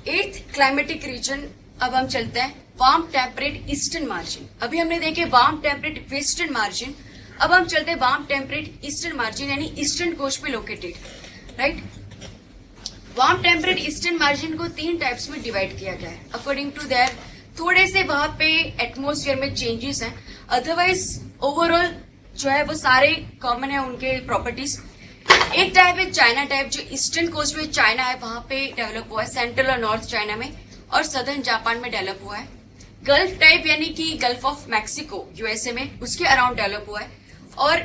Eighth climatic reason. अब हम चलते हैं वार्म टेम्परेट ईस्टर्न मार्जिन। अभी हमने देखे वार्म टेम्परेट वेस्टर्न मार्जिन, अब हम चलते हैं वार्म टेम्परेट ईस्टर्न मार्जिन यानी ईस्टर्न कोस्ट पे located, right. Warm temperate eastern margin को 3 टाइप्स में डिवाइड किया गया है अकॉर्डिंग टू देयर। थोड़े से वहां पे एटमोस्फेयर में चेंजेस हैं, अदरवाइज ओवरऑल जो है वो सारे कॉमन है उनके प्रॉपर्टीज। एक टाइप है चाइना टाइप, जो ईस्टर्न कोस्ट में चाइना है वहां पे डेवलप हुआ है, सेंट्रल और नॉर्थ चाइना में, और सदर्न जापान में डेवलप हुआ है। गल्फ टाइप यानी कि गल्फ ऑफ मैक्सिको यूएसए में, उसके अराउंड डेवलप हुआ है। और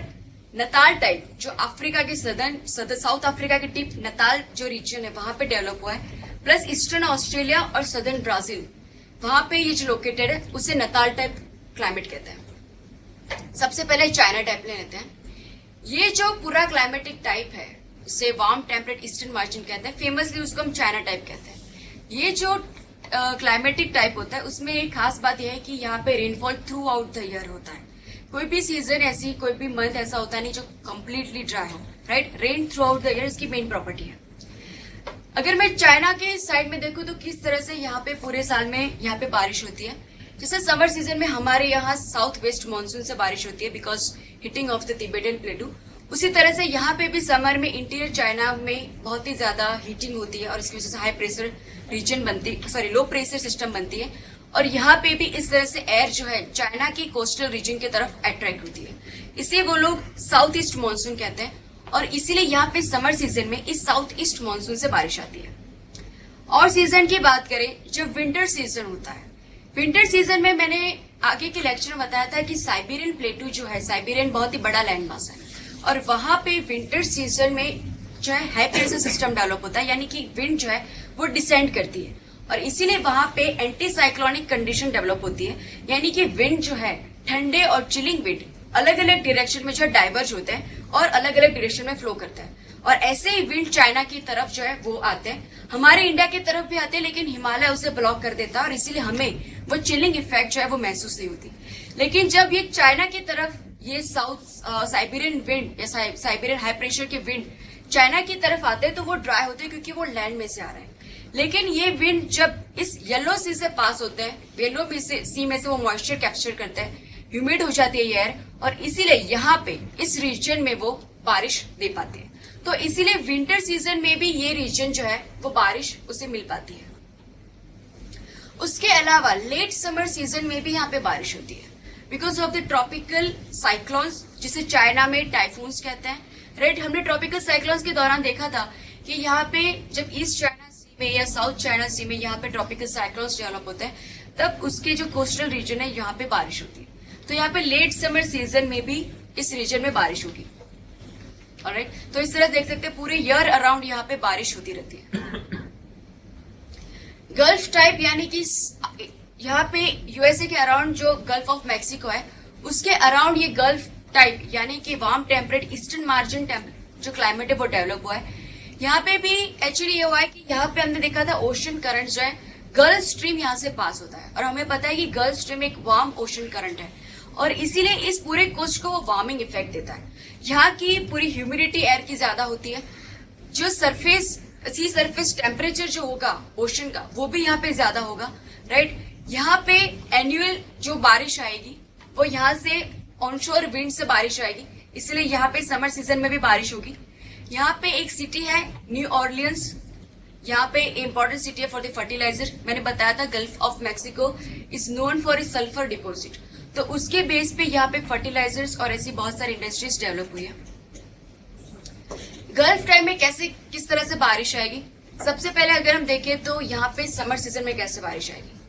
नताल टाइप जो अफ्रीका के साउथ अफ्रीका के टिप नताल जो रीजन है वहां पे डेवलप हुआ है, प्लस ईस्टर्न ऑस्ट्रेलिया और सदर्न ब्राजील वहां पे ये जो लोकेटेड है उसे नताल टाइप क्लाइमेट कहते हैं। सबसे पहले चाइना टाइप ले लेते हैं। ये जो पूरा क्लाइमेटिक टाइप है उसे वार्म टेम्परेट ईस्टर्न मार्जिन कहते हैं, फेमसली उसको हम चाइना टाइप कहते हैं। ये जो क्लाइमेटिक टाइप होता है उसमें एक खास बात यह है कि यहाँ पे rainfall through out the year होता है। कोई भी सीजन ऐसी, कोई भी मंथ ऐसा होता नहीं जो कम्प्लीटली ड्राई हो, right. Rain through out the year इसकी मेन प्रॉपर्टी है। अगर मैं चाइना के साइड में देखूं तो किस तरह से यहाँ पे पूरे साल में यहाँ पे बारिश होती है। जैसे समर सीजन में हमारे यहाँ साउथ वेस्ट मानसून से बारिश होती है because hitting of the Tibetan plateau, उसी तरह से यहाँ पे भी समर में इंटीरियर चाइना में बहुत ही ज्यादा हीटिंग होती है और इसकी वजह से हाई प्रेशर रीजन बनती, लो प्रेशर सिस्टम बनती है। और यहाँ पे भी इस तरह से एयर जो है चाइना की कोस्टल रीजन की तरफ अट्रैक्ट होती है, इसे वो लोग साउथ ईस्ट मानसून कहते हैं। और इसीलिए यहाँ पे समर सीजन में इस साउथ ईस्ट मानसून से बारिश आती है। और सीजन की बात करें, जब विंटर सीजन होता है, विंटर सीजन में मैंने आगे के लेक्चर में बताया था कि साइबेरियन प्लेटू जो है, साइबेरियन बहुत ही बड़ा लैंड मास है और वहां पे विंटर सीजन में जो है हाई प्रेशर सिस्टम डेवलप होता है, यानी कि विंड जो है वो डिसेंड करती है और इसीलिए वहां पे एंटी साइक्लोनिक कंडीशन डेवलप होती है, यानी कि विंड जो है ठंडे और चिलिंग विंड अलग अलग डायरेक्शन में जो डाइवर्ज होते हैं और अलग अलग डायरेक्शन में फ्लो करता है। और ऐसे ही विंड चाइना की तरफ जो है वो आते हैं, हमारे इंडिया की तरफ भी आते हैं, लेकिन हिमालय उसे ब्लॉक कर देता है और इसीलिए हमें वो चिलिंग इफेक्ट जो है वो महसूस नहीं होती। लेकिन जब ये चाइना की तरफ ये साउथ साइबेरियन विंड या साइबेरियन हाई प्रेशर के विंड चाइना की तरफ आते हैं तो वो ड्राई होते हैं क्योंकि वो लैंड में से आ रहे हैं। लेकिन ये विंड जब इस येलो सी से पास होते हैं, येलो सी में से वो मॉइस्चर कैप्चर करते हैं, ह्यूमिड हो जाती है एयर और इसीलिए यहाँ पे इस रीजन में वो बारिश दे पाते हैं। तो इसीलिए विंटर सीजन में भी ये रीजन जो है वो बारिश उसे मिल पाती है। उसके अलावा लेट समर सीजन में भी यहाँ पे बारिश होती है because of the tropical cyclones, जिसे चाइना में टाइफून्स कहते हैं, राइट। हमने ट्रॉपिकल साइक्लोन्स के दौरान देखा था कि यहाँ पे जब ईस्ट चाइना सी में या साउथ चाइना सी में यहाँ पे ट्रॉपिकल साइक्लोन्स डेवलप होते हैं तब उसके जो कोस्टल रीजन है यहाँ पे बारिश होती है। तो यहाँ पे लेट समर सीजन में भी इस रीजन में बारिश होगी, ऑलराइट। तो इस तरह देख सकते हैं पूरे ईयर अराउंड यहाँ पे बारिश होती रहती है। गल्फ टाइप यानी कि यहाँ पे यूएसए के अराउंड जो गल्फ ऑफ मैक्सिको है उसके अराउंड ये गल्फ टाइप यानी कि वार्म टेम्परेट ईस्टर्न मार्जिन जो क्लाइमेट है वो डेवलप हुआ है। यहाँ पे भी एक्चुअली ये हुआ है कि यहाँ पे हमने देखा था ओशन करंट जो है गल्फ स्ट्रीम यहाँ से पास होता है और हमें पता है कि गल्फ स्ट्रीम एक वार्म ओशन करंट है और इसीलिए इस पूरे कोस्ट को वो वार्मिंग इफेक्ट देता है। यहाँ की पूरी ह्यूमिडिटी एयर की ज्यादा होती है, जो सी सरफेस टेम्परेचर जो होगा ओशन का वो भी यहाँ पे ज्यादा होगा, राइट। यहाँ पे एनुअल जो बारिश आएगी वो यहाँ से ऑनशोर विंड से बारिश आएगी, इसलिए यहाँ पे समर सीजन में भी बारिश होगी। यहाँ पे एक सिटी है न्यू ऑर्लियंस, यहाँ पे इम्पोर्टेंट सिटी है फॉर द फर्टिलाइजर। मैंने बताया था gulf of Mexico is known for is sulphur deposit, तो उसके बेस पे यहाँ पे फर्टिलाइजर्स और ऐसी बहुत सारी इंडस्ट्रीज डेवलप हुई है। गल्फ टाइम में किस तरह से बारिश आएगी, सबसे पहले अगर हम देखें तो यहाँ पे समर सीजन में कैसे बारिश आएगी।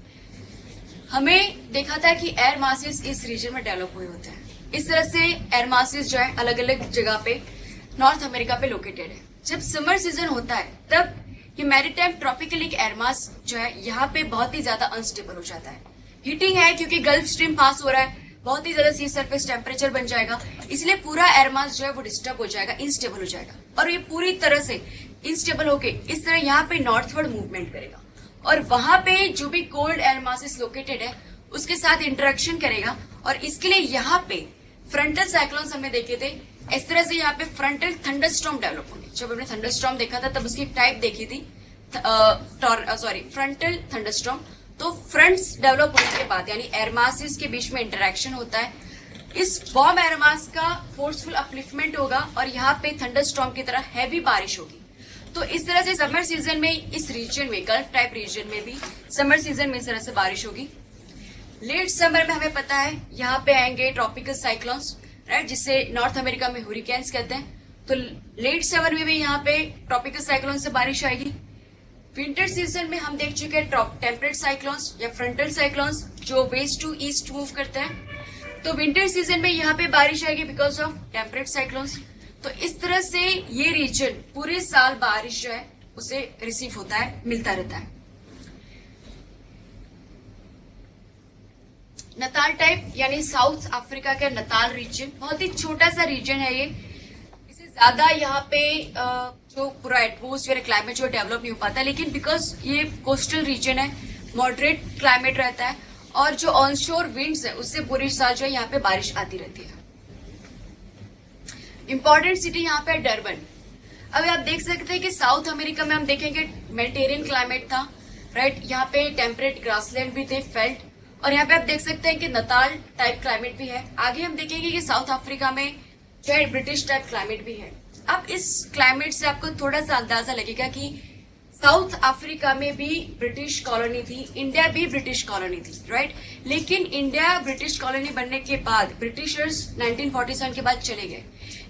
हमें देखा था कि एयर मासेस इस रीजन में डेवलप हुए होते हैं। इस तरह से एयर मासेस जो है अलग अलग जगह पे नॉर्थ अमेरिका पे लोकेटेड है। जब समर सीजन होता है तब ये मैरीटाइम ट्रॉपिकल एक एयर मास जो है यहाँ पे बहुत ही ज्यादा अनस्टेबल हो जाता है। हीटिंग है क्योंकि गल्फ स्ट्रीम पास हो रहा है, बहुत ही ज्यादा सी सरफेस टेम्परेचर बन जाएगा, इसलिए पूरा एयर मास जो है वो डिस्टर्ब हो जाएगा, इनस्टेबल हो जाएगा और ये पूरी तरह से इनस्टेबल होके इस तरह यहाँ पे नॉर्थवर्ड मूवमेंट करेगा और वहां पे जो भी कोल्ड एयर मासेस लोकेटेड है उसके साथ इंटरेक्शन करेगा और इसके लिए यहाँ पे फ्रंटल साइक्लोन्स हमने देखे थे। इस तरह से यहाँ पे फ्रंटल थंडरस्टॉर्म डेवलप होंगे। जब हमने थंडरस्टॉर्म देखा था तब उसकी टाइप देखी थी फ्रंटल थंडरस्टॉर्म। तो फ्रंट्स डेवलप होने के बाद यानी एयर मासेस के बीच में इंटरेक्शन होता है, इस वार्म एयर मास का फोर्सफुल अपलिफ्टमेंट होगा और यहाँ पे थंडरस्टॉर्म की तरह हैवी बारिश होगी। तो इस तरह से समर सीजन में इस रीजन में, गल्फ टाइप रीजन में भी समर सीजन में इस तरह से बारिश होगी। लेट समर में हमें पता है यहाँ पे आएंगे ट्रॉपिकल साइक्लोन्स, राइट, जिसे नॉर्थ अमेरिका में हुरिकेन्स कहते हैं। तो लेट समर में भी यहाँ पे ट्रॉपिकल साइक्लोन से बारिश आएगी। विंटर सीजन में हम देख चुके हैं टेम्परेट साइक्लोन्स या फ्रंटल साइक्लोन्स जो वेस्ट टू ईस्ट मूव करते हैं। तो विंटर सीजन में यहाँ पे बारिश आएगी बिकॉज ऑफ टेम्परेट साइक्लोन्स। तो इस तरह से ये रीजन पूरे साल बारिश जो है उसे रिसीव होता है, मिलता रहता है। नताल टाइप यानी साउथ अफ्रीका का नताल रीजन बहुत ही छोटा सा रीजन है ये। इससे ज्यादा यहाँ पे जो पूरा एटमोस्फेयर क्लाइमेट जो डेवलप नहीं हो पाता, लेकिन बिकॉज ये कोस्टल रीजन है, मॉडरेट क्लाइमेट रहता है और जो ऑनशोर विंड्स है उससे पूरे साल जो है यहाँ पे बारिश आती रहती है। इंपॉर्टेंट सिटी यहाँ पे डरबन। अब आप देख सकते हैं कि साउथ अमेरिका में हम देखेंगे मेडिटेरियन क्लाइमेट था, राइट, यहाँ पे टेम्परेट ग्रासलैंड भी थे, फेल्ट, और यहाँ पे आप देख सकते हैं कि नताल टाइप क्लाइमेट भी है। आगे हम देखेंगे कि साउथ अफ्रीका में जो है ब्रिटिश टाइप क्लाइमेट भी है। अब इस क्लाइमेट से आपको थोड़ा सा अंदाजा लगेगा कि साउथ अफ्रीका में भी ब्रिटिश कॉलोनी थी, इंडिया भी ब्रिटिश कॉलोनी थी, राइट। लेकिन इंडिया ब्रिटिश कॉलोनी बनने के बाद ब्रिटिशर्स 1947 के बाद चले गए,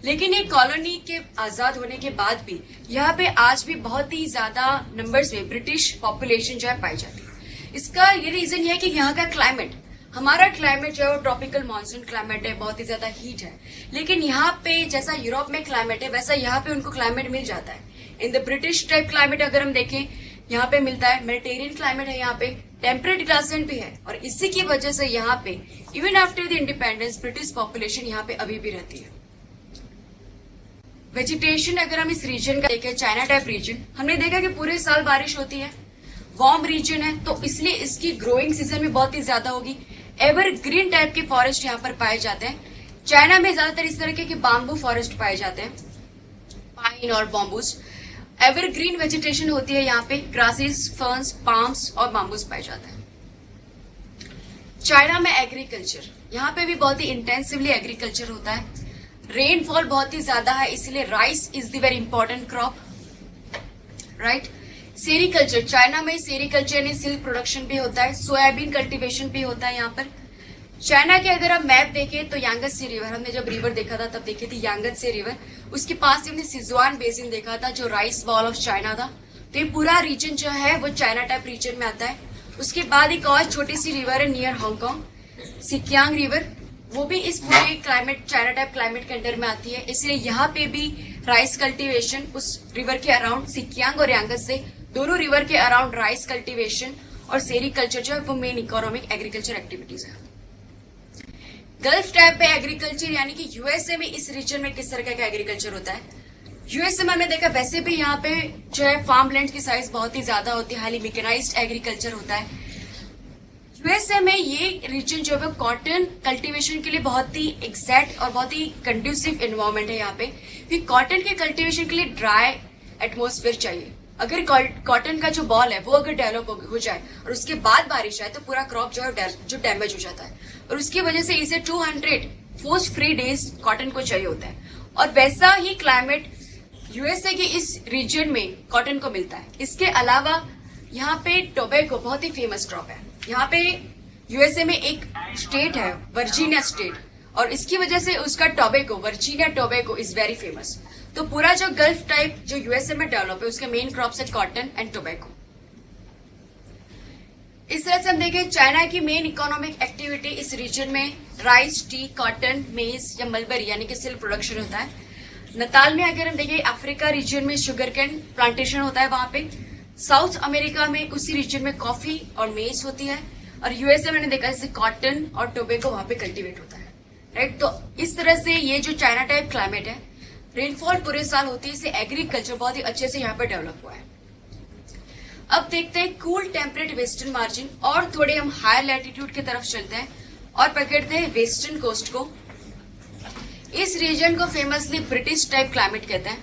लेकिन ये कॉलोनी के आजाद होने के बाद भी यहाँ पे आज भी बहुत ही ज्यादा नंबर्स में ब्रिटिश पॉपुलेशन जो है पाई जाती है। इसका ये रीजन ये है कि यहाँ का क्लाइमेट, हमारा क्लाइमेट जो है वो ट्रॉपिकल मानसून क्लाइमेट है, बहुत ही ज्यादा हीट है, लेकिन यहाँ पे जैसा यूरोप में क्लाइमेट है वैसा यहाँ पे उनको क्लाइमेट मिल जाता है। In the British type climate अगर हम देखें यहाँ पे मिलता है, मेडिटेरियन क्लाइमेट है, यहाँ पे टेम्परेट ग्रासलैंड भी है, और इसी की वजह से यहाँ पे even after the independence British population यहाँ पे अभी भी रहती है। वेजिटेशन अगर हम इस रीजन का देखें, चाइना टाइप रीजन, हमने देखा कि पूरे साल बारिश होती है, वार्म रीजन है, तो इसलिए इसकी ग्रोइंग सीजन भी बहुत ही ज्यादा होगी। एवरग्रीन टाइप के फॉरेस्ट यहाँ पर पाए जाते हैं। चाइना में ज्यादातर इस तरह के बाम्बू फॉरेस्ट पाए जाते हैं, पाइन और बॉम्बूस। एवरग्रीन वेजिटेशन होती है यहाँ पे, ग्रासेस, फर्न्स, पाम्स और बाम्बूस पाए जाते हैं। चाइना में एग्रीकल्चर, यहाँ पे भी बहुत ही इंटेंसिवली एग्रीकल्चर होता है। रेनफॉल बहुत ही ज्यादा है, इसलिए rice is the very important crop, right. Sericulture, China में सेरीकल्चर यानी सिल्क प्रोडक्शन भी होता है, सोयाबीन कल्टीवेशन भी होता है यहाँ पर। चाइना के अगर आप मैप देखें तो यांगत्से रिवर, हमने जब रिवर देखा था तब देखी थी यांगत्से रिवर, उसके पास हमने सिजुआन बेसिन देखा था जो राइस बॉल ऑफ चाइना था। तो ये पूरा रीजन जो है वो चाइना टाइप रीजन में आता है। उसके बाद एक और छोटी सी रिवर है नियर हांगकांग, सिकियांग रिवर, वो भी इस पूरे क्लाइमेट, चाइना टाइप क्लाइमेट के अंडर में आती है, इसलिए यहाँ पे भी राइस कल्टीवेशन उस रिवर के अराउंड, सिकियांग और यांगत्से दोनों रिवर के अराउंड राइस कल्टीवेशन और सेरीकल्चर जो है वो मेन इकोनॉमिक एग्रीकल्चर एक्टिविटीज है। गल्फ टाइप पे एग्रीकल्चर यानी कि यूएसए में इस रीजन में किस तरह का एग्रीकल्चर होता है। यूएसए में हमने देखा वैसे भी यहाँ पे जो है फार्म लैंड की साइज बहुत ही ज्यादा होती है, हाईली मैकेनाइज्ड एग्रीकल्चर होता है। यूएसए में ये रीजन जो है कॉटन कल्टीवेशन के लिए बहुत ही एग्जैक्ट और बहुत ही कंड्यूसिव एनवायरमेंट है यहाँ पे, क्योंकि कॉटन के कल्टीवेशन के लिए ड्राई एटमोस्फेयर चाहिए। अगर कॉटन का जो बॉल है वो अगर डेवलप हो जाए और उसके बाद बारिश आए तो पूरा क्रॉप जो है जो डैमेज हो जाता है, और उसकी वजह से इसे 200 फोर्स फ्री डेज कॉटन को चाहिए होता है, और वैसा ही क्लाइमेट यूएसए के इस रीजन में कॉटन को मिलता है। इसके अलावा यहाँ पे टोबैको बहुत ही फेमस क्रॉप है। यहाँ पे यूएसए में एक स्टेट है वर्जीनिया स्टेट, और इसकी वजह से उसका tobacco, Virginia tobacco is very famous. तो पूरा जो गल्फ टाइप जो यूएसए में डेवलप है उसके मेन क्रॉप्स है कॉटन एंड टोबैको। इस तरह से हम देखें चाइना की मेन इकोनॉमिक एक्टिविटी इस रीजन में राइस, टी, कॉटन, मेज या मलबरी यानी कि सिल्क प्रोडक्शन होता है। नताल में अगर हम देखें अफ्रीका रीजन में शुगर कैन प्लांटेशन होता है वहां पे। साउथ अमेरिका में उसी रीजन में कॉफी और मेज होती है, और यूएसए मैंने देखा जैसे कॉटन और टोबैको वहां पे कल्टीवेट होता है, राइट। तो इस तरह से ये जो चाइना टाइप क्लाइमेट है, रेनफॉल पूरे साल होती है, इससे एग्रीकल्चर बहुत ही अच्छे से यहाँ पर डेवलप हुआ है। अब देखते हैं कूल टेम्परेट वेस्टर्न मार्जिन, और थोड़े हम हायर लैटिट्यूड की तरफ चलते हैं और पकड़ते हैं वेस्टर्न कोस्ट को। इस रीजन को फेमसली ब्रिटिश टाइप क्लाइमेट कहते हैं।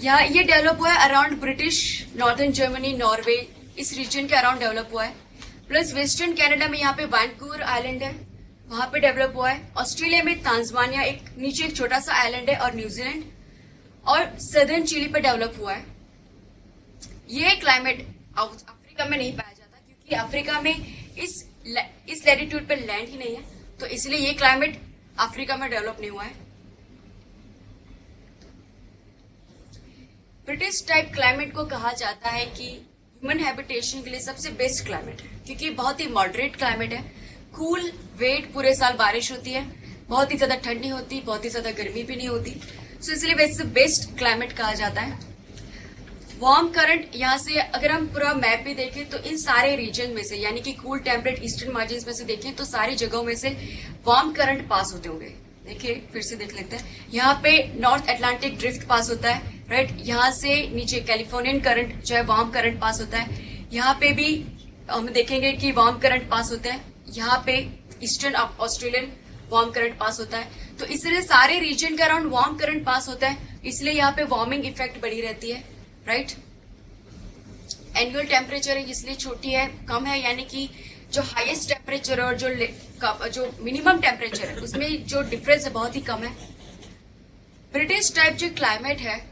यहाँ ये डेवलप हुआ है around British, northern Germany, Norway, इस रीजन के अराउंड डेवलप हुआ है। प्लस वेस्टर्न कनाडा में यहाँ पे वैंकूवर आइलैंड है, वहां पे डेवलप हुआ है। ऑस्ट्रेलिया में तांजानिया, एक नीचे एक छोटा सा आइलैंड है, और न्यूजीलैंड और सदर्न चिली पे डेवलप हुआ है। ये क्लाइमेट अफ्रीका में नहीं पाया जाता, क्योंकि अफ्रीका में इस लैटिट्यूड पे लैंड ही नहीं है, तो इसलिए ये क्लाइमेट अफ्रीका में डेवलप नहीं हुआ है। ब्रिटिश टाइप क्लाइमेट को कहा जाता है कि ह्यूमन हैबिटेशन के लिए सबसे बेस्ट क्लाइमेट है, क्योंकि बहुत ही मॉडरेट क्लाइमेट है। कूल, वेट, पूरे साल बारिश होती है, बहुत ही ज्यादा ठंडी होती, बहुत ही ज्यादा गर्मी भी नहीं होती, सो इसलिए वैसे बेस्ट क्लाइमेट कहा जाता है। वार्म करंट, यहाँ से अगर हम पूरा मैप भी देखें तो इन सारे रीजन में से, यानी कि कूल, टेम्परेट, ईस्टर्न मार्जिन में से देखें तो सारी जगहों में से वार्म करंट पास होते होंगे। देखिए फिर से देख लेते हैं। यहाँ पे नॉर्थ अटलांटिक ड्रिफ्ट पास होता है, राइट। यहाँ से नीचे कैलिफोर्नियन करंट जो है वार्म करंट पास होता है। यहाँ पे भी हम देखेंगे कि वार्म करंट पास होते हैं। यहाँ पे eastern Australian warm current pass होता है। तो इसलिए सारे रीजन के अराउंड वार्म करंट पास होता है, इसलिए यहाँ पे वार्मिंग इफेक्ट बड़ी रहती है, राइट। एनुअल टेम्परेचर इसलिए छोटी है, कम है, यानी कि जो हाईएस्ट टेम्परेचर और जो मिनिमम टेम्परेचर है उसमें जो डिफरेंस है बहुत ही कम है। ब्रिटिश टाइप जो क्लाइमेट है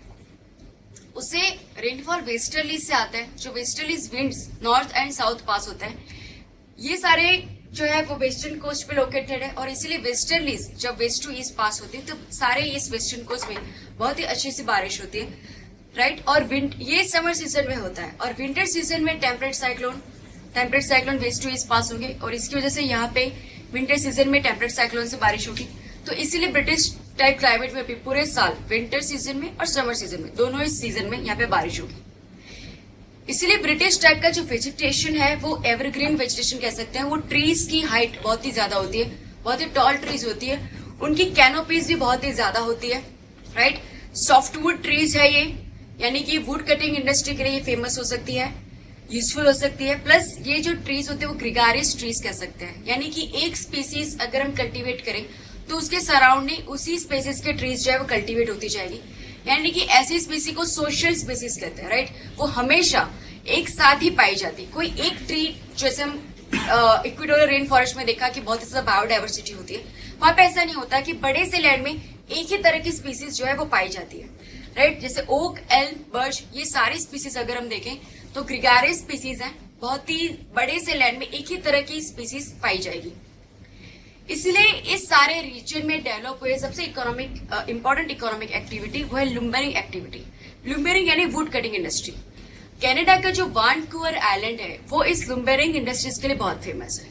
उसे रेनफॉल वेस्टर्लीज से आता है, जो westerlies winds north and south pass होता है। ये सारे जो है वो वेस्टर्न कोस्ट पे लोकेटेड है, और इसीलिए वेस्टर्लीज जब वेस्ट टू ईस्ट पास होती है तो सारे इस वेस्टर्न कोस्ट में बहुत ही अच्छी सी बारिश होती है, राइट। और ये समर सीजन में होता है, और विंटर सीजन में temperate cyclone west to east pass होंगे, और इसकी वजह से यहाँ पे विंटर सीजन में टेम्परेट साइक्लोन से बारिश होगी। तो इसीलिए ब्रिटिश टाइप क्लाइमेट में भी पूरे साल विंटर सीजन में और समर सीजन में, दोनों इस सीजन में यहाँ पे बारिश होगी। इसीलिए ब्रिटिश टाइप का जो वेजिटेशन है वो एवरग्रीन वेजिटेशन कह सकते हैं। वो ट्रीज की हाइट बहुत ही ज्यादा होती है, बहुत ही टॉल ट्रीज होती है, उनकी कैनोपीज भी बहुत ही ज्यादा होती है, राइट। सॉफ्टवुड ट्रीज है ये, यानी कि वुड कटिंग इंडस्ट्री के लिए ये फेमस हो सकती है, यूजफुल हो सकती है। प्लस ये जो ट्रीज होते हैं वो ग्रेगारियस ट्रीज कह सकते हैं, यानी कि एक स्पीसीज अगर हम कल्टीवेट करें तो उसके सराउंडिंग उसी स्पीसीज के ट्रीज जो है वो कल्टीवेट होती जाएगी, यानी कि ऐसी स्पीसी को सोशल स्पीसीज कहते हैं, राइट। वो हमेशा एक साथ ही पाई जाती। कोई एक ट्री, जैसे हम इक्वेटोरियल रेन फॉरेस्ट में देखा कि बहुत ही ज्यादा बायोडाइवर्सिटी होती है, वहां पे ऐसा नहीं होता कि बड़े से लैंड में एक ही तरह की स्पीसीज जो है वो पाई जाती है, राइट। जैसे ओक, एल्म, बर्च, ये सारी स्पीसीज अगर हम देखें तो ग्रेगारियस स्पीसीज हैं, बहुत ही बड़े से लैंड में एक ही तरह की स्पीसीज पाई जाएगी। इसलिए इस सारे रीजन में डेवलप हुए सबसे इंपॉर्टेंट इकोनॉमिक एक्टिविटी वो है लुम्बरिंग एक्टिविटी। लुम्बरिंग यानी वुड कटिंग इंडस्ट्री। कनाडा का जो वैंकूवर आइलैंड है वो इस लुम्बरिंग इंडस्ट्रीज के लिए बहुत फेमस है,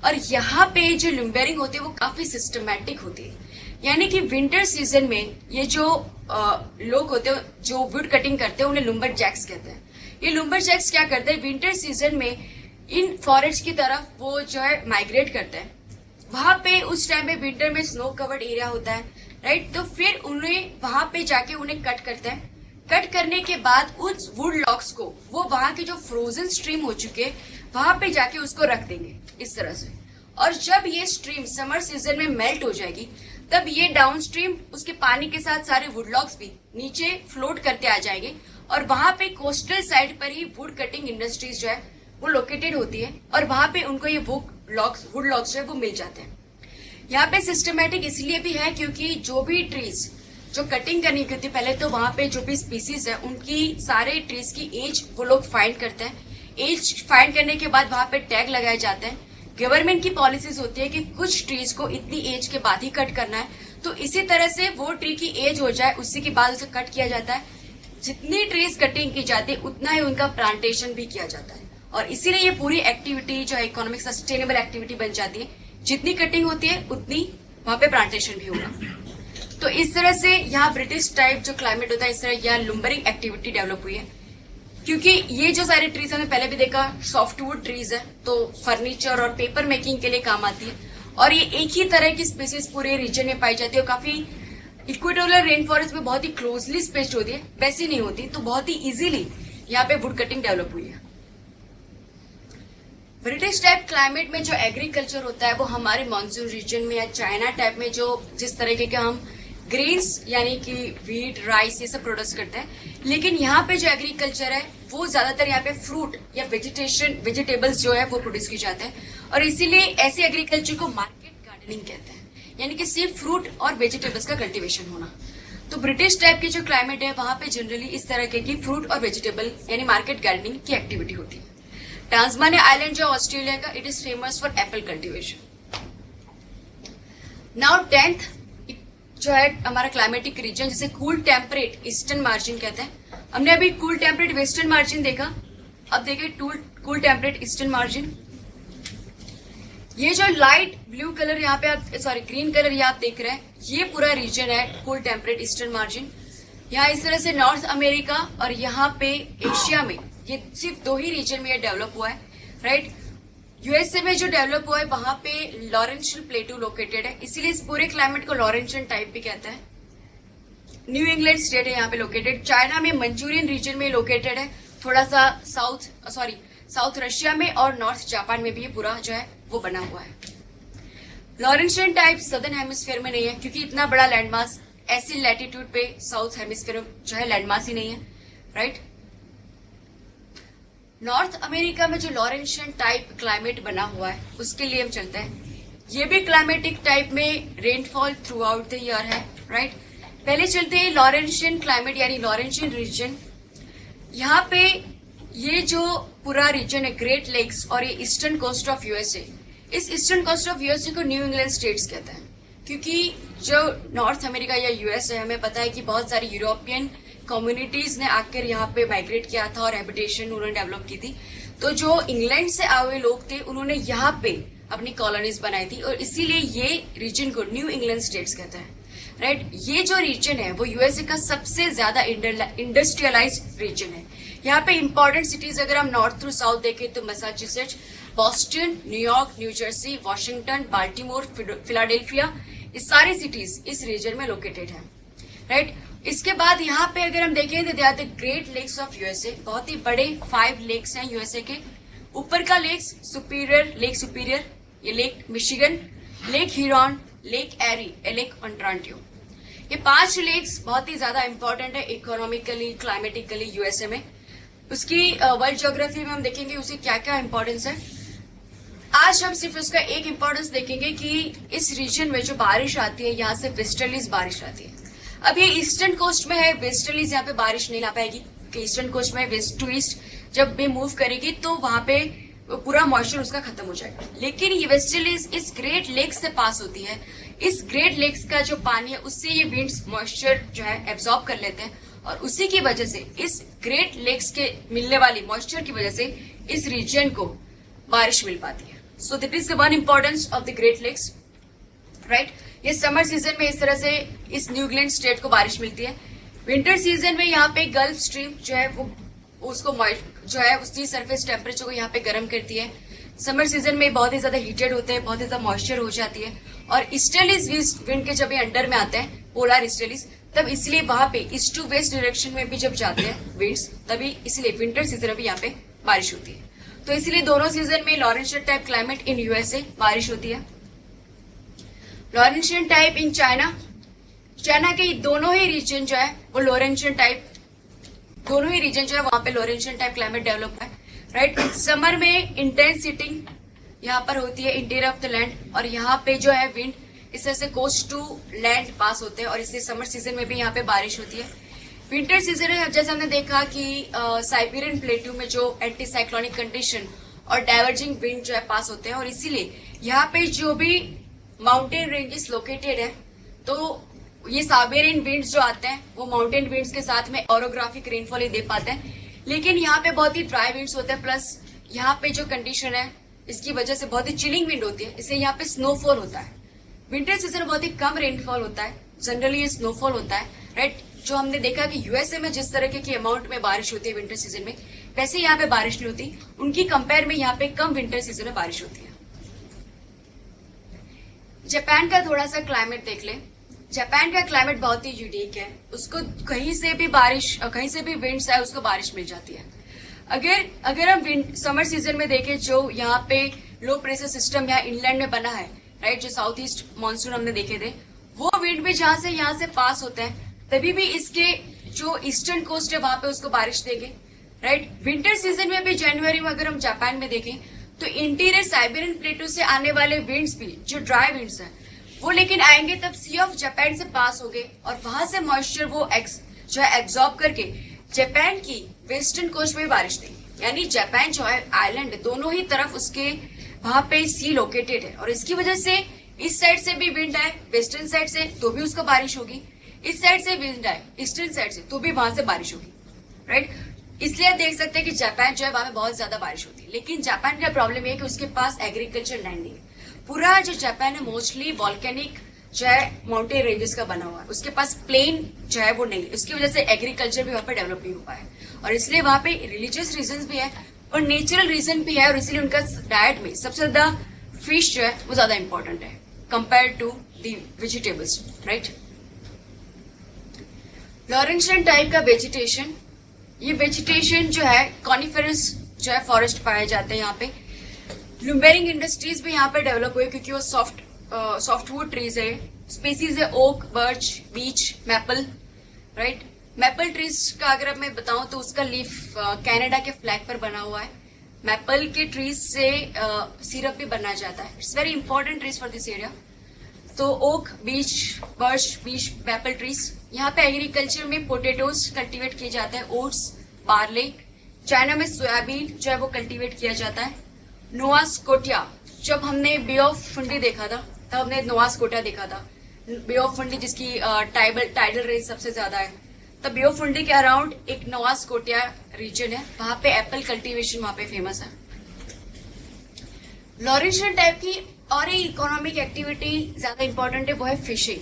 और यहाँ पे जो लुम्बरिंग होती है वो काफी सिस्टमैटिक होती है, यानी कि विंटर सीजन में ये जो लोग होते हैं जो वुड कटिंग करते हैं उन्हें लुम्बर जैक्स कहते हैं। ये लुम्बर जैक्स क्या करते हैं, विंटर सीजन में इन फॉरेस्ट की तरफ वो जो है माइग्रेट करते हैं। वहां पे उस टाइम पे विंटर में स्नो कवर्ड एरिया होता है, राइट। तो फिर उन्हें वहां पे जाके उन्हें कट करते हैं। कट करने के बाद उस वुड लॉक्स को वो वहां के जो फ्रोजन स्ट्रीम हो चुके वहां पे जाके उसको रख देंगे इस तरह से, और जब ये स्ट्रीम समर सीजन में मेल्ट हो जाएगी तब ये डाउन स्ट्रीम उसके पानी के साथ सारे वुड लॉक्स भी नीचे फ्लोट करते आ जाएंगे, और वहां पे कोस्टल साइड पर ही वुड कटिंग इंडस्ट्रीज जो है वो लोकेटेड होती है, और वहां पे उनको ये वुड लॉक्स जो है वो मिल जाते हैं। यहाँ पे सिस्टमेटिक इसलिए भी है क्योंकि जो भी ट्रीज जो कटिंग करनी होती है, पहले तो वहां पे जो भी स्पीसीज है उनकी सारे ट्रीज की एज वो लोग फाइंड करते हैं। एज फाइंड करने के बाद वहां पे टैग लगाए जाते हैं। गवर्नमेंट की पॉलिसीज होती है कि कुछ ट्रीज को इतनी एज के बाद ही कट करना है, तो इसी तरह से वो ट्री की एज हो जाए उसी के बाद उसे कट किया जाता है। जितनी ट्रीज कटिंग की जाती है उतना ही उनका प्लांटेशन भी किया जाता है, और इसीलिए ये पूरी एक्टिविटी जो है इकोनॉमिक सस्टेनेबल एक्टिविटी बन जाती है। जितनी कटिंग होती है उतनी वहां पे प्लांटेशन भी होगा। तो इस तरह से यहाँ ब्रिटिश टाइप जो क्लाइमेट होता है इस तरह यहाँ लुम्बरिंग एक्टिविटी डेवलप हुई है, क्योंकि ये जो सारे ट्रीज हमने पहले भी देखा सॉफ्टवुड ट्रीज है, तो फर्नीचर और पेपर मेकिंग के लिए काम आती है, और ये एक ही तरह की स्पीसीज पूरे रीजन में पाई जाती है, और काफी इक्वेटोरियल रेन फॉरेस्ट में बहुत ही क्लोजली स्पेस्ड होती है, वैसी नहीं होती, तो बहुत ही इजीली यहाँ पे वुड कटिंग डेवलप हुई है। ब्रिटिश टाइप क्लाइमेट में जो एग्रीकल्चर होता है वो हमारे मानसून रीजन में या चाइना टाइप में जो जिस तरीके के हम ग्रेन्स यानी कि व्हीट, राइस, ये सब प्रोड्यूस करते हैं। लेकिन यहाँ पे जो एग्रीकल्चर है वो ज्यादातर यहाँ पे फ्रूट या वेजिटेबल्स जो है वो प्रोड्यूस की जाते हैं, और इसीलिए ऐसे एग्रीकल्चर को मार्केट गार्डनिंग कहते हैं, यानी कि सिर्फ फ्रूट और वेजिटेबल्स का कल्टीवेशन होना। तो ब्रिटिश टाइप की जो क्लाइमेट है वहां पे जनरली इस तरह की फ्रूट और वेजिटेबल यानी मार्केट गार्डनिंग की एक्टिविटी होती है। टास्मानिया आइलैंड जो ऑस्ट्रेलिया का, it is famous for Apple cultivation. Now 10th जो है हमारा क्लाइमेटिक रीजन, जिसे कूल टेम्परेट ईस्टर्न मार्जिन कहते हैं। हमने अभी कूल टेम्परेट वेस्टर्न मार्जिन देखा, अब देखिए कूल टेम्परेट ईस्टर्न मार्जिन। ये जो लाइट ब्लू कलर यहाँ पे आप, सॉरी ग्रीन कलर यहाँ आप देख रहे हैं, ये पूरा रीजन है कूल टेम्परेट ईस्टर्न मार्जिन। यहाँ इस तरह से नॉर्थ अमेरिका और यहाँ पे एशिया में, ये सिर्फ 2 ही रीजन में ये डेवलप हुआ है, राइट। यूएसए में जो डेवलप हुआ है वहां पे लॉरेंशियन प्लेटू लोकेटेड है, इसीलिए इस पूरे क्लाइमेट को लॉरेंशियन टाइप भी कहते हैं। न्यू इंग्लैंड स्टेट है यहाँ पे लोकेटेड। चाइना में मंचूरियन रीजन में लोकेटेड है, थोड़ा सा साउथ रशिया में और नॉर्थ जापान में भी ये पूरा जो है वो बना हुआ है। लॉरेंशियन टाइप सदर्न हेमिस्फीयर में नहीं है, क्योंकि इतना बड़ा लैंडमास ऐसी लैटिट्यूड पे साउथ हेमिस्फीयर में जो है लैंडमास ही नहीं है, राइट। नॉर्थ अमेरिका में जो लॉरेंशियन टाइप क्लाइमेट बना हुआ है उसके लिए हम चलते हैं। ये भी क्लाइमेटिक टाइप में rainfall through out the year है, राइट। पहले चलते हैं लॉरेंशियन क्लाइमेट यानी लॉरेंशियन रीजन। यहाँ पे ये जो पूरा रीजन है ग्रेट लेक्स और ये ईस्टर्न कोस्ट ऑफ यूएसए, इस ईस्टर्न कोस्ट ऑफ यूएसए को न्यू इंग्लैंड स्टेट्स कहते हैं, क्योंकि जो नॉर्थ अमेरिका या यूएस है, हमें पता है कि बहुत सारी यूरोपियन कम्युनिटीज ने आकर यहाँ पे माइग्रेट किया था और हैबिटेशन उन्होंने डेवलप की थी। तो जो इंग्लैंड से आए हुए लोग थे उन्होंने यहाँ पे अपनी कॉलोनीज बनाई थी, और इसीलिए ये रीजन को न्यू इंग्लैंड स्टेट्स कहते हैं, राइट। ये जो रीजन है वो यूएसए का सबसे ज्यादा इंडस्ट्रियलाइज्ड रीजन है। यहाँ पे इंपॉर्टेंट सिटीज अगर हम नॉर्थ थ्रू साउथ देखें तो Massachusetts, Boston, New York, new Jersey, Washington, Baltimore, Philadelphia, ये सारी सिटीज इस रीजन में लोकेटेड है, राइट। इसके बाद यहाँ पे अगर हम देखें तो they are the Great Lakes of USA. बहुत ही बड़े 5 लेक्स हैं यूएसए के। ऊपर का लेक सुपीरियर, ये Lake Michigan, Lake Huron, Lake Erie, Lake Ontario. ये 5 लेक्स बहुत ही ज्यादा इंपॉर्टेंट है इकोनॉमिकली, क्लाइमेटिकली यूएसए में। उसकी वर्ल्ड ज्योग्राफी में हम देखेंगे उसे क्या क्या इंपॉर्टेंस है। आज हम सिर्फ उसका एक इंपॉर्टेंस देखेंगे कि इस रीजन में जो बारिश आती है यहाँ से वेस्टर्लीज बारिश आती है। अब ये ईस्टर्न कोस्ट में है, वेस्टर्लीज यहाँ पे बारिश नहीं ला पाएगी, क्योंकि ईस्टर्न कोस्ट में वेस्ट टू ईस्ट जब भी मूव करेगी तो वहां पे पूरा मॉइस्चर उसका खत्म हो जाएगा। लेकिन ये वेस्टर्लीज इस ग्रेट लेक्स से पास होती है। इस ग्रेट लेक्स का जो पानी है उससे ये विंड्स मॉइस्चर जो है एब्जॉर्ब कर लेते हैं, और उसी की वजह से, इस ग्रेट लेक्स के मिलने वाली मॉइस्चर की वजह से इस रीजन को बारिश मिल पाती है। So that is the one importance of the Great Lakes, right. ये समर सीजन में इस तरह से इस न्यू इंग्लैंड स्टेट को बारिश मिलती है। विंटर सीजन में यहाँ पे गल्फ स्ट्रीम जो है वो उसको जो है उसकी सरफेस टेम्परेचर को यहाँ पे गर्म करती है। समर सीजन में बहुत ही ज्यादा हीटेड होते हैं, बहुत ही ज्यादा मॉइस्चर हो जाती है, और ईस्टर्लीज विंड के जब ये अंडर में आते हैं, पोलर ईस्टर्लीज, तब इसलिए वहां पे ईस्ट टू वेस्ट डायरेक्शन में भी जब जाते हैं विंड्स, तभी इसलिए विंटर सीजन में भी यहाँ पे बारिश होती है। तो इसलिए दोनों सीजन में Laurentian type climate in USA बारिश होती है। लॉरेंशियन टाइप इन चाइना के दोनों ही रीजन जो है वो लॉरेंशियन टाइप, दोनों ही रीजन जो है वहां पे लॉरेंशियन टाइप क्लाइमेट डेवलप है, राइट। समर में इंटेंस हीटिंग यहाँ पर होती है इंटीरियर ऑफ द लैंड, और यहाँ पे जो है विंड इस तरह से कोस्ट टू लैंड पास होते हैं, और इसलिए समर सीजन में भी यहाँ पे बारिश होती है। विंटर सीजन में जैसे हमने देखा कि साइबेरियन प्लेट्यू में जो एंटी साइक्लोनिक कंडीशन और डाइवर्जिंग विंड जो है पास होते हैं, और इसीलिए यहाँ पे जो भी माउंटेन रेंजेस लोकेटेड है, तो ये साइबेरियन विंड्स जो आते हैं वो माउंटेन विंड्स के साथ में ओरोग्राफिक रेनफॉल ही दे पाते हैं। लेकिन यहाँ पे बहुत ही ड्राई विंड्स होते हैं, प्लस यहाँ पे जो कंडीशन है इसकी वजह से बहुत ही चिलिंग विंड होती है, इससे यहाँ पे स्नोफॉल होता है। विंटर सीजन में बहुत ही कम रेनफॉल होता है, जनरली ये स्नोफॉल होता है, राइट। जो हमने देखा कि यूएसए में जिस तरह की अमाउंट में बारिश होती है विंटर सीजन में, वैसे यहाँ पे बारिश नहीं होती, उनकी कंपेयर में यहाँ पे कम विंटर सीजन में बारिश होती है। जापान का थोड़ा सा क्लाइमेट देख लें। जापान का क्लाइमेट बहुत ही यूनिक है, उसको कहीं से भी बारिश, कहीं से भी विंड्स आए उसको बारिश मिल जाती है। अगर हम समर सीजन में देखें, जो यहाँ पे लो प्रेशर सिस्टम यहाँ इंलैंड में बना है, राइट, जो साउथ ईस्ट मानसून हमने देखे थे, वो विंड भी जहां से यहाँ से पास होता है तभी भी इसके जो ईस्टर्न कोस्ट है वहां पे उसको बारिश देंगे, राइट। विंटर सीजन में भी जनवरी में अगर हम जापान में देखें तो इंटीरियर साइबेरियन प्लेटो से आने वाले विंड्स भी जो ड्राई विंड्स हैं वो लेकिन आएंगे तब सी ऑफ जापान से पास हो गए और वहां से मॉइस्चर वो जो है एब्जॉर्ब करके जापान की वेस्टर्न कोस्ट में बारिश देंगे। यानी जापान जो है आइलैंड दोनों ही तरफ उसके वहां पे सी लोकेटेड है और इसकी वजह से इस साइड से भी विंड आए वेस्टर्न साइड से तो भी उसको बारिश होगी, इस साइड से विंड आए ईस्टर्न साइड से तो भी वहां से बारिश होगी, राइट। इसलिए आप देख सकते हैं कि जापान जो है वहां पे बहुत ज्यादा बारिश होती है। लेकिन जापान का प्रॉब्लम ये है कि उसके पास एग्रीकल्चर लैंड नहीं है। पूरा जो जापान है मोस्टली वॉल्केनिक जो है माउंटेन रेंजेस का बना हुआ है, उसके पास प्लेन जो है वो नहीं है। उसकी वजह से एग्रीकल्चर भी वहां पे डेवलप नहीं हो पाया और इसलिए वहां पे रिलीजियस रीजन भी है और नेचुरल रीजन भी है और इसलिए उनका डाइट में सबसे ज्यादा फिश जो है वो ज्यादा इंपॉर्टेंट है compare to the vegetables, right. Laurentian type का वेजिटेशन, ये वेजिटेशन जो है कॉनिफेरस जो है फॉरेस्ट पाए जाते हैं यहाँ पे। लुम्बेरिंग इंडस्ट्रीज भी यहाँ पे डेवलप हुई क्योंकि वो सॉफ्टवुड ट्रीज है, स्पीसीज है ओक, बर्च, बीच, मैपल, राइट। मैपल ट्रीज का अगर मैं बताऊं तो उसका लीफ कनाडा के फ्लैग पर बना हुआ है। मैपल के ट्रीज से सिरप भी बनाया जाता है। It's very important trees for this area. तो ओक, बीच, बर्च, बीच, मैपल ट्रीज। यहाँ पे एग्रीकल्चर में पोटेटोज कल्टीवेट किए जाते हैं, ओट्स, बार्ले। चाइना में सोयाबीन जो है वो कल्टीवेट किया जाता है। नोवा स्कोटिया, जब हमने बे ऑफ फंडी देखा था तब हमने नोवा स्कोटिया देखा था। बे ऑफ फंडी जिसकी टाइडल रेंज सबसे ज्यादा है, तब बे ऑफ फंडी के अराउंड एक नोवा स्कोटिया रीजन है, वहां पे एप्पल कल्टीवेशन वहां पे फेमस है। लॉरेंशियन टाइप की और एक इकोनॉमिक एक्टिविटी ज्यादा इंपॉर्टेंट है, वो है फिशिंग।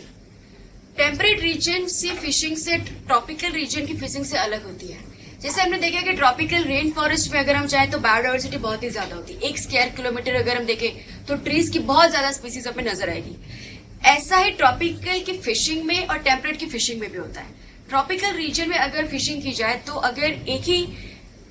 टेम्परेट रीजन से फिशिंग से ट्रॉपिकल रीजन की फिशिंग से अलग होती है। जैसे हमने देखा कि ट्रॉपिकल रेन फॉरेस्ट में अगर हम चाहें तो बायोडाइवर्सिटी बहुत ही ज्यादा होती है। 1 स्क्वायर किलोमीटर अगर हम देखें तो ट्रीज की बहुत ज्यादा स्पीसीज हमें नजर आएगी। ऐसा ही ट्रॉपिकल की फिशिंग में और टेम्परेट की फिशिंग में भी होता है। ट्रॉपिकल रीजन में अगर फिशिंग की जाए तो अगर एक ही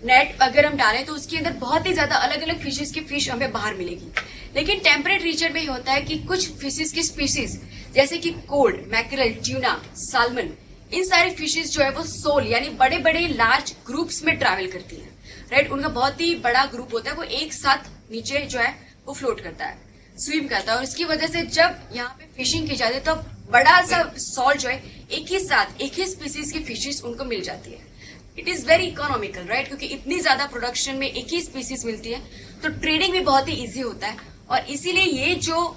नेट अगर हम डालें तो उसके अंदर बहुत ही ज्यादा अलग अलग फिशेज की फिश हमें बाहर मिलेगी। लेकिन टेम्परेट रीजन में ही होता है कि कुछ फिशेज की स्पीसीज जैसे कि कोड, मैकरल, ट्यूना, साल्मन, इन सारी फिशेज जो है वो सोल यानी बड़े बड़े लार्ज ग्रुप्स में ट्रैवल करती हैं, राइट। उनका बहुत ही बड़ा ग्रुप होता है, वो एक साथ नीचे जो है वो फ्लोट करता है, स्विम करता है और इसकी वजह से जब यहाँ पे फिशिंग की जाती है तो बड़ा सा सॉल जो है एक ही साथ एक ही स्पीसीज की फिशेज उनको मिल जाती है। It is very economical, right, क्योंकि इतनी ज्यादा प्रोडक्शन में एक ही स्पीसीज मिलती है तो ट्रेडिंग भी बहुत ही इजी होता है और इसीलिए ये जो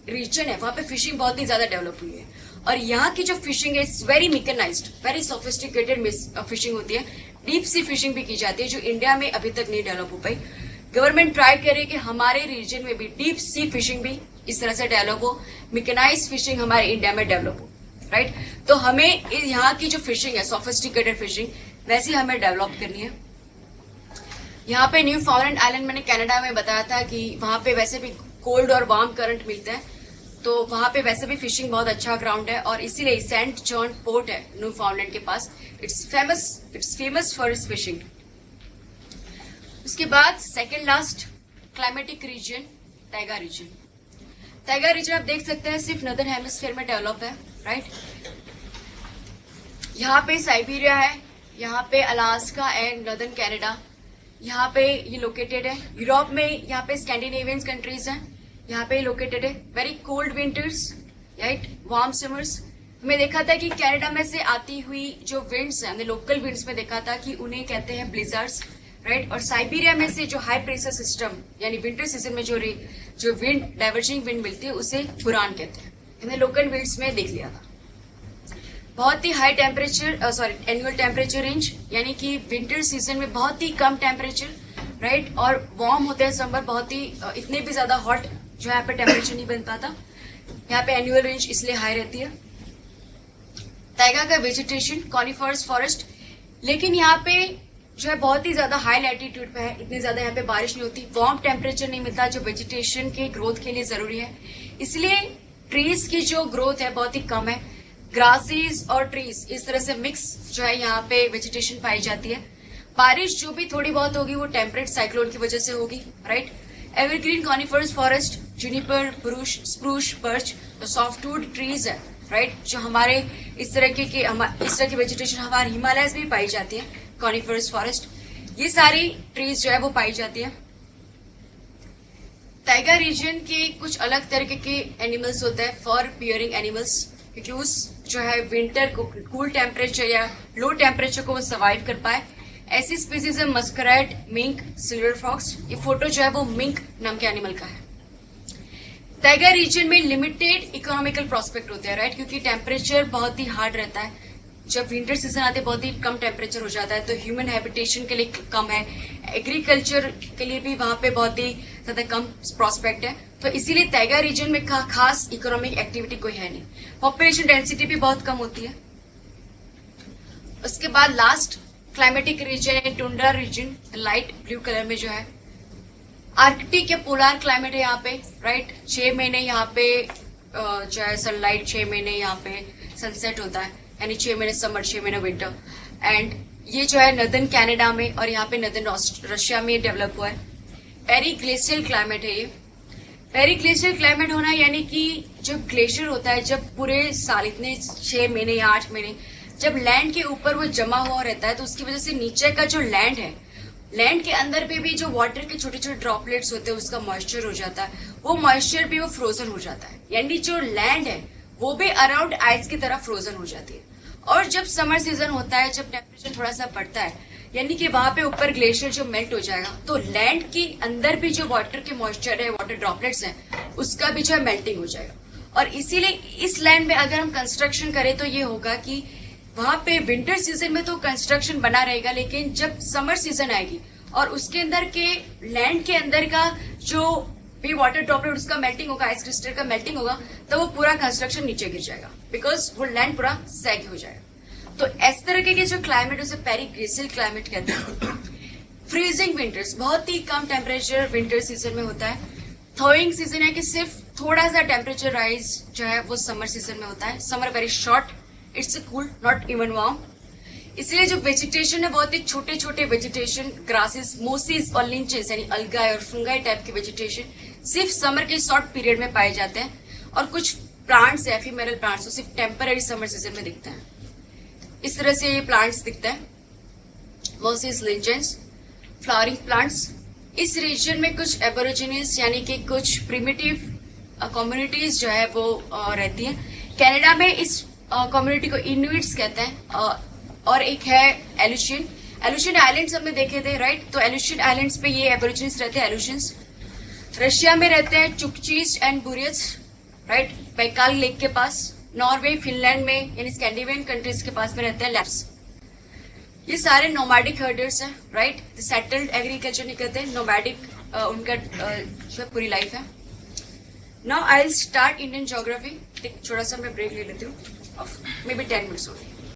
रीजन है वहां पे फिशिंग बहुत ही ज्यादा डेवलप हुई है। और यहाँ की जो फिशिंग है it's very mechanized, very sophisticated fishing होती है। डीप सी फिशिंग भी की जाती है जो इंडिया में अभी तक नहीं डेवलप हो पाई। गवर्नमेंट ट्राई करे कि हमारे रीजन में भी डीप सी फिशिंग भी इस तरह से डेवलप हो, मेकेनाइज्ड फिशिंग हमारे इंडिया में डेवलप हो, राइट। तो हमें यहाँ की जो फिशिंग है सोफिस्टिकेटेड फिशिंग वैसी हमें डेवलप करनी है। यहाँ पे न्यू फाउंडलैंड आइलैंड मैंने कनाडा में बताया था कि वहां पे वैसे भी कोल्ड और वार्म करंट मिलते हैं तो वहां पे वैसे भी फिशिंग बहुत अच्छा ग्राउंड है और इसीलिए सेंट जॉन पोर्ट है न्यू फाउंडलैंड के पास, it's famous for its fishing. उसके बाद second last climatic region taiga region. Taiga region आप देख सकते हैं सिर्फ नॉर्दर्न हेमिस्फीयर में डेवलप है, राइट। यहाँ पे साइबेरिया है, यहाँ पे अलास्का एंड नॉर्दर्न कनाडा, यहाँ पे ये लोकेटेड है। यूरोप में यहाँ पे स्कैंडिनेवियन कंट्रीज हैं, यहाँ पे लोकेटेड है। Very cold winters, right, warm summers. हमने देखा था कि कनाडा में से आती हुई जो विंड्स हैं, हमने लोकल विंड्स में देखा था कि उन्हें कहते हैं ब्लिजर्ड्स, राइट। और साइबेरिया में से जो हाई प्रेशर सिस्टम यानी विंटर सीजन में जो विंड डाइवर्जिंग विंड मिलती है उसे बुरान कहते हैं। हमने लोकल विंड्स में देख लिया था। बहुत ही high temperature annual temperature range यानी कि विंटर सीजन में बहुत ही कम टेम्परेचर, राइट, और वार्म होते हैं समर, बहुत ही इतने भी ज्यादा हॉट जो यहाँ पे टेम्परेचर नहीं बन पाता। यहाँ पे एनुअल रेंज इसलिए हाई रहती है। टाइगा का वेजिटेशन कॉनिफरस फॉरेस्ट, लेकिन यहाँ पे जो है बहुत ही ज्यादा हाई लैटिट्यूड पे है, इतनी ज्यादा यहाँ पे बारिश नहीं होती, वार्म टेम्परेचर नहीं मिलता जो वेजिटेशन के ग्रोथ के लिए जरूरी है, इसलिए ट्रीज की जो ग्रोथ है बहुत ही कम है। ग्रासेस और ट्रीज इस तरह से मिक्स जो है यहाँ पे वेजिटेशन पाई जाती है। बारिश जो भी थोड़ी बहुत होगी वो टेम्परेट साइक्लोन की वजह से होगी, right. Evergreen coniferous forest, juniper, बुरुश, स्प्रूश, बर्च, तो सॉफ्टवुड ट्रीज है राइट, जो हमारे इस तरह की वेजिटेशन हमारे हिमालयस में पाई जाती है, कॉनिफरस फॉरेस्ट, ये सारी ट्रीज जो है वो पाई जाती है। टाइगा रीजन के कुछ अलग तरीके के एनिमल्स होते हैं, फॉर बियरिंग एनिमल्स, क्योंकि उस जो है विंटर को, कूल टेम्परेचर या लो टेम्परेचर को वो सर्वाइव कर पाए। ऐसी स्पीसीज है मस्करैट, मिंक, सिल्वर फॉक्स। ये फोटो जो है वो मिंक नाम के एनिमल का है। टाइगर रीजन में लिमिटेड इकोनॉमिकल प्रोस्पेक्ट होते हैं, राइट, क्योंकि टेम्परेचर बहुत ही हार्ड रहता है। जब विंटर सीजन आते हैं बहुत ही कम टेम्परेचर हो जाता है, तो ह्यूमन हैबिटेशन के लिए कम है, एग्रीकल्चर के लिए भी वहां पे बहुत ही ज्यादा कम प्रोस्पेक्ट है। तो इसीलिए टाइगर रीजन में खास इकोनॉमिक एक्टिविटी कोई है नहीं। पॉपुलेशन डेंसिटी भी बहुत कम होती है। उसके बाद लास्ट क्लाइमेटिक रीजन है tundra region, light blue colour में जो है आर्कटिक या पोलार क्लाइमेट है यहाँ पे, राइट। 6 महीने यहाँ पे जो है सनलाइट, 6 महीने यहाँ पे सनसेट होता है, यानी 6 महीने समर, 6 महीने विंटर। एंड ये जो है नदर्न कनाडा में और यहाँ पे नदर्न रशिया में डेवलप हुआ है। पेरी ग्लेशियल क्लाइमेट है ये। पेरी ग्लेशियल क्लाइमेट होना यानी कि जब ग्लेशियर होता है, जब पूरे साल इतने 6 महीने या 8 महीने जब लैंड के ऊपर वो जमा हुआ रहता है, तो उसकी वजह से नीचे का जो लैंड है, लैंड के अंदर पे भी जो वाटर के छोटे छोटे ड्रॉपलेट्स होते हैं उसका मॉइस्चर हो जाता है, वो मॉइस्चर भी वो फ्रोजन हो जाता है, यानी जो लैंड है वो भी अराउंड आइस की तरह फ्रोजन हो जाती है। और जब समर सीजन होता है, जब टेम्परेचर थोड़ा सा बढ़ता है, यानी कि वहां पे ऊपर ग्लेशियर जो मेल्ट हो जाएगा, तो लैंड के अंदर भी जो वाटर के मॉइस्चर है, वाटर ड्रॉपलेट्स हैं, उसका भी जो है मेल्टिंग हो जाएगा। और इसीलिए इस लैंड में अगर हम कंस्ट्रक्शन करें तो ये होगा कि वहां पे विंटर सीजन में तो कंस्ट्रक्शन बना रहेगा, लेकिन जब समर सीजन आएगी और उसके अंदर के लैंड के अंदर का जो भी वाटर ड्रॉपलेट उसका मेल्टिंग होगा, आइस क्रिस्टल का मेल्टिंग होगा, तो वो पूरा कंस्ट्रक्शन नीचे गिर जाएगा, बिकॉज वो लैंड पूरा सैग हो जाएगा। तो इस तरह के जो क्लाइमेट उसे पेरी ग्लेशियल क्लाइमेट कहते हैं। फ्रीजिंग विंटर्स, बहुत ही कम टेम्परेचर विंटर सीजन में होता है। थॉइंग सीजन है कि सिर्फ थोड़ा सा टेम्परेचर राइज जो है वो समर सीजन में होता है। Summer very short, it's cool, not even warm. इसलिए जो वेजिटेशन है बहुत ही छोटे छोटे वेजिटेशन, ग्रासेस, मोसिस और लिंचेस यानी अलगाई और फंगाई टाइप के वेजिटेशन सिर्फ समर के शॉर्ट पीरियड में पाए जाते हैं। और कुछ प्लांट्स, एफिमेरल प्लांट्स, तो सिर्फ टेम्पररी समर सीजन में दिखते हैं। इस तरह से ये प्लांट्स दिखते हैं, मोसिस, लिंचेस, फ्लावरिंग प्लांट्स। इस रीजन में कुछ एबोरिजिनीज यानी कि कुछ प्रिमिटिव कम्युनिटीज जो है वो रहती है। कनाडा में इस कम्युनिटी को इनुइट्स कहते हैं। और एक है एलुशियन। एलुशियन आइलैंड्स हमने देखे थे, राइट। तो एलुशियन आइलैंड्स पे ये एबोरिजिन्स रहते हैं, एलुशियंस। रशिया में रहते हैं चुकचीज एंड बुरियट्स, राइट, बैकाल लेक के पास। नॉर्वे, फिनलैंड में यानी स्कैंडिनेवियन कंट्रीज के पास में रहते हैं लैप्स। ये सारे नोमैडिक हर्डर्स हैं, राइट। सेटल्ड एग्रीकल्चर नहीं करते, नोमैडिक उनका जो पूरी लाइफ है। Now I will start Indian geography. एक छोटा सा मैं ब्रेक ले लेती हूँ, मे बी 10 मिनट्स ओनली।